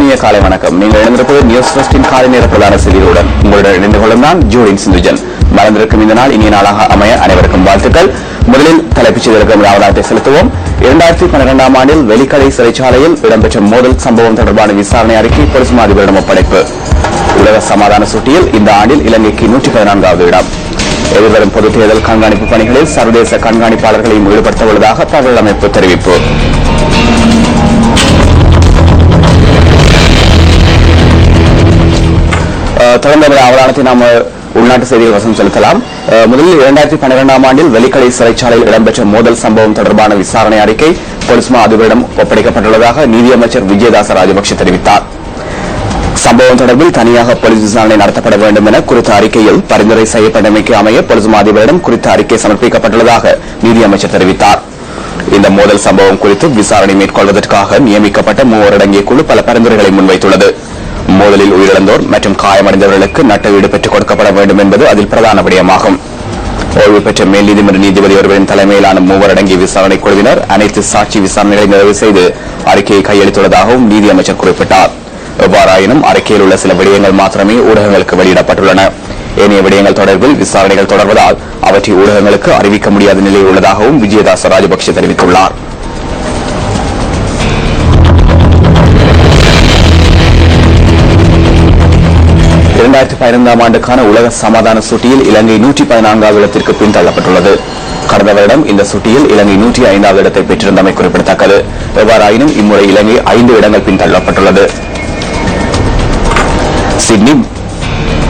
இனிய காலை வணக்கம். நீங்கள் இணைந்திருப்பது நியூஸ் ஃபர்ஸ்டின் காலை நேர பிரதான செய்திகளுடன் உங்களுடன் இணைந்து கொள்ளும் நான் ஜூடின் சிந்துஜன். மறந்திருக்கும் இந்த நாள் இனிய நாளாக அமைய அனைவருக்கும் வாழ்த்துக்கள். முதலில் தலைப்புச் செய்திகளுக்கு அவதானத்தை செலுத்துவோம். 2012ஆம் ஆண்டில் வெலிக்கடை சிறைச்சாலையில் இடம்பெற்ற மோதல் சம்பவம் தொடர்பான விசாரணை அறிக்கை பொலிஸ் மா அதிபரிடம் ஒப்படைப்பு. உலக சமாதான சுட்டியில் இந்த ஆண்டில் இலங்கைக்கு 114வது இடம். எதிர்வரும் பொதுத் தேர்தல் கண்காணிப்பு பணிகளில் சர்வதேச கண்காணிப்பாளர்களையும் ஈடுபடுத்த உள்ளதாக தகவல் அமைப்பு தெரிவிப்பு. தொடர்ந்து அவதானத்தை நாம் உள்நாட்டு செய்திகள் வசம் செலுத்தலாம். முதலில் 2012ஆம் ஆண்டில் வெலிக்கடை சிறைச்சாலையில் இடம்பெற்ற மோதல் சம்பவம் தொடர்பான விசாரணை அறிக்கை பொலிஸ் மா அதிபரிடம் ஒப்படைக்கப்பட்டுள்ளதாக நீதியமைச்சர் விஜயதாச ராஜபக்ஷ தெரிவித்தார். சம்பவம் தொடர்பில் தனியாக போலீஸ் விசாரணை நடத்தப்பட வேண்டும் என குறித்த அறிக்கையில் பரிந்துரை செய்யப்பட்டமைக்கு அமைய போலீஸ் மா அதிபரிடம் குறித்த அறிக்கை சமர்ப்பிக்கப்பட்டுள்ளதாக நீதியமைச்சர் தெரிவித்தார். இந்த மோதல் சம்பவம் குறித்து விசாரணை மேற்கொள்வதற்காக நியமிக்கப்பட்ட 3 அடங்கிய குழு பல பரிந்துரைகளை முன்வைத்துள்ளது. மோதலில் உயிரிழந்தோர் மற்றும் காயமடைந்தவர்களுக்கு நட்டஈடு பெற்றுக் கொடுக்கப்பட வேண்டும் என்பது அதில் பிரதான விடயமாகும். ஓய்வு பெற்ற மேல் நீதிமன்ற நீதிபதி ஒருவரின் தலைமையிலான 3 அடங்கிய விசாரணை குழுவினர் அனைத்து சாட்சி விசாரணைகளை நிறைவு செய்து அறிக்கையை கையளித்துள்ளதாகவும் நீதியமைச்சர் குறிப்பிட்டார். எவ்வாறாயினும் அறிக்கையில் உள்ள சில விடயங்கள் மாத்திரமே ஊடகங்களுக்கு வெளியிடப்பட்டுள்ளன. ஏனைய விடயங்கள் தொடர்பில் விசாரணைகள் தொடர்வதால் அவற்றை ஊடகங்களுக்கு அறிவிக்க முடியாத நிலையில் உள்ளதாகவும் விஜயதாச ராஜபக்ஷ தெரிவித்துள்ளார். ஆண்டுக்கான உலக சமாதான சுட்டியில் இலங்கை 114வது இடத்திற்கு பின்தள்ளப்பட்டுள்ளது. கடந்த வருடம் இந்த சுட்டியில் இலங்கை 105வது இடத்தை பெற்றிருந்தமை குறிப்பிடத்தக்கது. எவ்வாறாயினும் இம்முறை இலங்கை 5 இடங்கள் பின்தள்ளப்பட்டுள்ளது. சிட்னி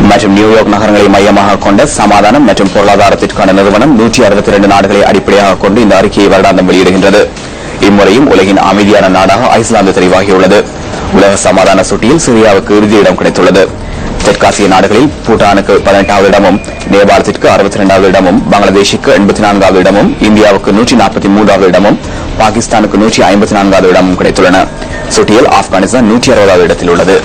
மற்றும் நியூயார்க் நகரங்களை மையமாக கொண்ட சமாதானம் மற்றும் பொருளாதாரத்திற்கான நிறுவனம் 162 நாடுகளை அடிப்படையாக கொண்டு இந்த அறிக்கையை வருடாந்தம் வெளியிடுகின்றது. இம்முறையும் உலகின் அமைதியான நாடாக ஐஸ்லாந்து தெரிவாகியுள்ளது. உலக சமாதான சுட்டியில் சிரியாவுக்கு இறுதி இடம் கிடைத்துள்ளது. தெற்காசிய நாடுகளில் பூட்டானுக்கு 18வது இடமும், நேபாளத்திற்கு 62வது இடமும், பங்களாதேஷுக்கு 84வது இடமும், இந்தியாவுக்கு 143வது இடமும், பாகிஸ்தானுக்கு 154வது இடமும் கிடைத்துள்ளன. சுட்டியில் ஆப்கானிஸ்தான் 160வது இடத்தில் உள்ளது.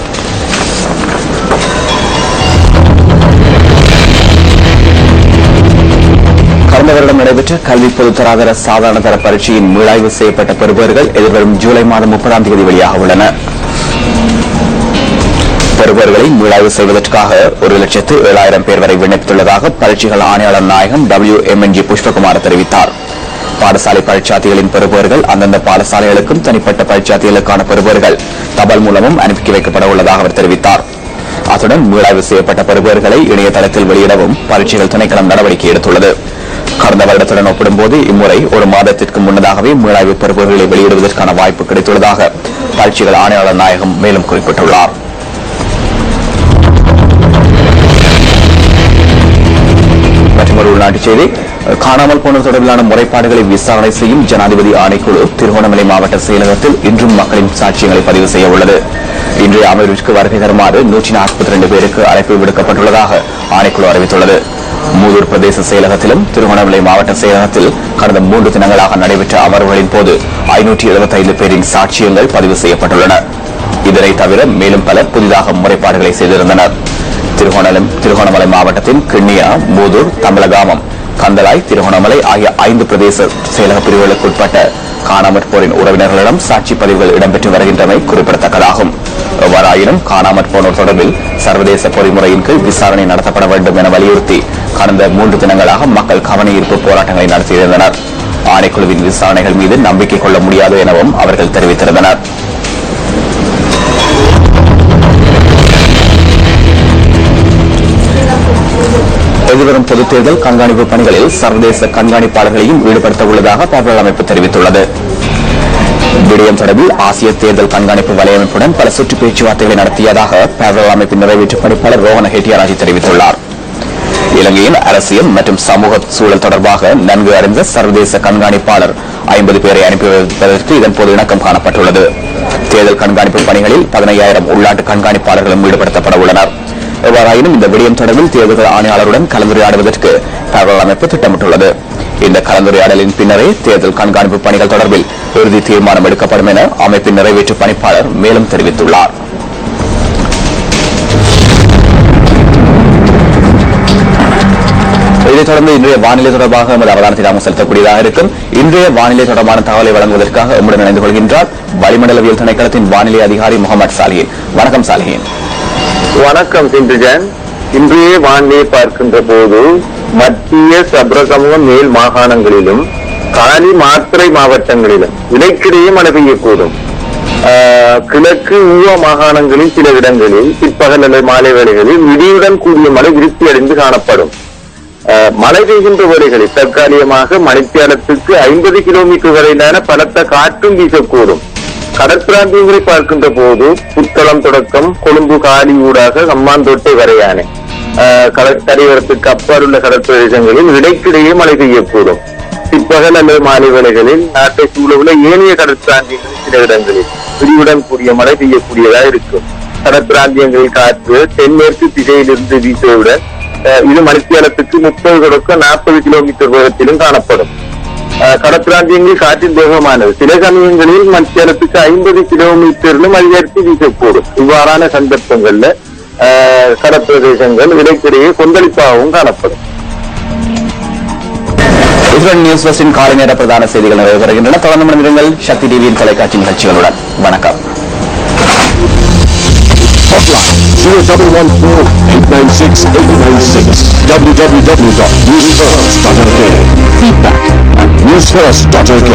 கடந்த வருடம் நடைபெற்ற கல்வி பொதுத்தராதர சாதாரண தர பரீட்சையின் மீளாய்வு செய்யப்பட்ட பெறுபவர்கள் எதிர்வரும் ஜூலை மாதம் 30ஆம் தேதி வெளியாக உள்ளன. பெறுபவர்களை மீளாய்வு செய்வதற்காக 1,07,000 பேர் வரை விண்ணப்பித்துள்ளதாக பரீட்சைகள் ஆணையாளர் நாயகம் WMNG புஷ்பகுமார் தெரிவித்தார். பாடசாலை பரீட்சார்த்திகளின் பெறுபவர்கள் அந்தந்த பாடசாலைகளுக்கும் தனிப்பட்ட பரீட்சார்த்திகளுக்கான பெறுபவர்கள் தபால் மூலமும் அனுப்பி வைக்கப்பட உள்ளதாக அவர் தெரிவித்தார். அத்துடன் மீளாய்வு செய்யப்பட்ட பெறுபவர்களை இணையதளத்தில் வெளியிடவும் பரீட்சைகள் திணைக்களம் நடவடிக்கை எடுத்துள்ளது. கடந்த வருடத்துடன் ஒப்பிடும்போது இம்முறை 1 மாதத்திற்கு முன்னதாகவே மீளாய்வு பெறுபவர்களை வெளியிடுவதற்கான வாய்ப்பு கிடைத்துள்ளதாக பரீட்சைகள் ஆணையாளர் நாயகம் மேலும் குறிப்பிட்டுள்ளார். மற்றொரு உள்நாட்டுச் செய்தி. காணாமல் போனோர் தொடர்பிலான முறைப்பாடுகளை விசாரணை செய்யும் ஜனாதிபதி ஆணைக்குழு திருகோணமலை மாவட்ட செயலகத்தில் இன்றும் மக்களின் சாட்சியங்களை பதிவு செய்ய உள்ளது. இன்றைய அமர்விற்கு வருகை தருமாறு 142 பேருக்கு அழைப்பு விடுக்கப்பட்டுள்ளதாக ஆணைக்குழு அறிவித்துள்ளது. மூதூர் பிரதேச செயலகத்திலும் திருகோணமலை மாவட்ட செயலகத்தில் கடந்த 3 தினங்களாக நடைபெற்ற அமர்வுகளின் போது 575 பேரின் சாட்சியங்கள் பதிவு செய்யப்பட்டுள்ளன. இதனை தவிர மேலும் பலர் புதிதாக முறைப்பாடுகளை செய்திருந்தனர். திருகோணமலை மாவட்டத்தின் கிண்ணியா, மூதூர், தம்பலகாமம், கந்தலாய், திருகோணமலை ஆகிய 5 பிரதேச செயலக பிரிவுகளுக்கு உட்பட்ட காணாமற் போரின் உறவினர்களிடம் சாட்சி பதிவுகள் இடம்பெற்று வருகின்றமை குறிப்பிடத்தக்கதாகும். எவ்வாறாயினும் காணாமற் போனோர் தொடர்பில் சர்வதேச பொறிமுறையின் கீழ் விசாரணை நடத்தப்பட வேண்டும் என வலியுறுத்தி கடந்த 3 தினங்களாக மக்கள் கவன ஈர்ப்பு போராட்டங்களை நடத்தியிருந்தனர். ஆணைக்குழுவின் விசாரணைகள் மீது நம்பிக்கை கொள்ள முடியாது எனவும் அவர்கள் தெரிவித்திருந்தனர். எதிர்வரும் பொதுத் தேர்தல் கண்காணிப்பு பணிகளில் சர்வதேச கண்காணிப்பாளர்களையும் ஈடுபடுத்த உள்ளதாக தகவல் அமைப்பு தெரிவித்துள்ளது. விடயம் தொடர்பில் ஆசிய தேர்தல் கண்காணிப்பு வலையமைப்புடன் பல சுற்று பேச்சுவார்த்தைகளை நடத்தியதாக தகவல் அமைப்பின் நிறைவேற்று பணிப்பாளர் ரோஹன ஹெட்டியாராஜி தெரிவித்துள்ளார். இலங்கையின் அரசியல் மற்றும் சமூக சூழல் தொடர்பாக நன்கு அறிந்த சர்வதேச கண்காணிப்பாளர் 50 பேரை அனுப்பி வைப்பதற்கு இதன்போது இணக்கம் காணப்பட்டுள்ளது. தேர்தல் கண்காணிப்பு பணிகளில் 15,000 உள்நாட்டு கண்காணிப்பாளர்களும் ஈடுபடுத்தப்பட உள்ளனர். எவ்வாறாயினும் இந்த விடயம் தொடர்பில் தேர்தல் ஆணையாளருடன் கலந்துரையாடுவதற்கு தகவல் அமைப்பு திட்டமிட்டுள்ளது. இந்த கலந்துரையாடலின் பின்னரே தேர்தல் கண்காணிப்பு பணிகள் தொடர்பில் இறுதி தீர்மானம் எடுக்கப்படும் என அமைப்பின் நிறைவேற்று பணிப்பாளர் மேலும் தெரிவித்துள்ளார். இதைத் தொடர்ந்து இன்றைய வானிலை தொடர்பாக எமது அவதானத்தை நாம் செலுத்தக்கூடியதாக இருக்கும். இன்றைய வானிலை தொடர்பான தகவலை வழங்குவதற்காக எம்முடன் இணைந்து கொள்கின்றார் வளிமண்டலவியல் திணைக்களத்தின் வானிலை அதிகாரி முகமது சாலிஹின். வணக்கம் சாலிஹின். வணக்கம் சிந்துஜன். இன்றைய வானிலையை பார்க்கின்ற போது மத்திய சப்ரகமுக மேல் மாகாணங்களிலும் காலி மாத்திரை மாவட்டங்களிலும் இடைக்கிடையே மழை பெய்யக்கூடும். கிழக்கு ஊவ மாகாணங்களில் சில இடங்களில் பிற்பகல் அல்லது மாலை வேளைகளில் இடியுடன் கூடிய மழை விருத்தியடைந்து காணப்படும். மழை பெய்கின்ற வேளைகளில் தற்காலிகமாக மணித்தியாலத்துக்கு 50 கிலோமீட்டர் வரையிலான பலத்த காற்றும் வீசக்கூடும். கடற்பிராந்தியங்களை பார்க்கின்ற போது புத்தளம் தொடக்கம் கொழும்பு காலி ஊடாக ஹம்மாந்தோட்டை வரையான கடற்கரையோரத்துக்கு அப்பால் உள்ள கடற்பிரதேசங்களில் இடைக்கிடையே மழை பெய்யக்கூடும். பிற்பகல் அல்லது மாலை வேளைகளில் நாட்டை சூழவுள்ள ஏனைய கடற்பிராந்தியங்களில் சில இடங்களில் விரிவுடன் கூடிய மழை பெய்யக்கூடியதாக இருக்கும். கடற்பிராந்தியங்களில் காற்று தென்மேற்கு திசையிலிருந்து வீசுவதுடன் இது மணித்தியாலத்துக்கு 30 தொடக்கம் 40 கிலோமீட்டர் வேகத்திலும் காணப்படும். கடற்பிராந்தியங்களில் காற்றின் வேகமானது சில சமயங்களில் மணித்தியாலத்துக்கு 50 கிலோமீட்டரிலும் அதிகரித்து வீசக்கூடும். இவ்வாறான சந்தர்ப்பங்கள்ல கடற்பிரதேசங்கள் இடைக்கிடையே கொந்தளிப்பாகவும் காணப்படும். நியூஸ் ஃபர்ஸ்டின் காலை நேர பிரதான செய்திகள் நிறைவு பெறுகின்றன. தொடர்ந்து மனிதர்கள் சக்தி டிவியின் தொலைக்காட்சி நிகழ்ச்சிகளுடன். வணக்கம். 0114-896-896 www.newsfirst.lk. Feedback at newsfirst.lk.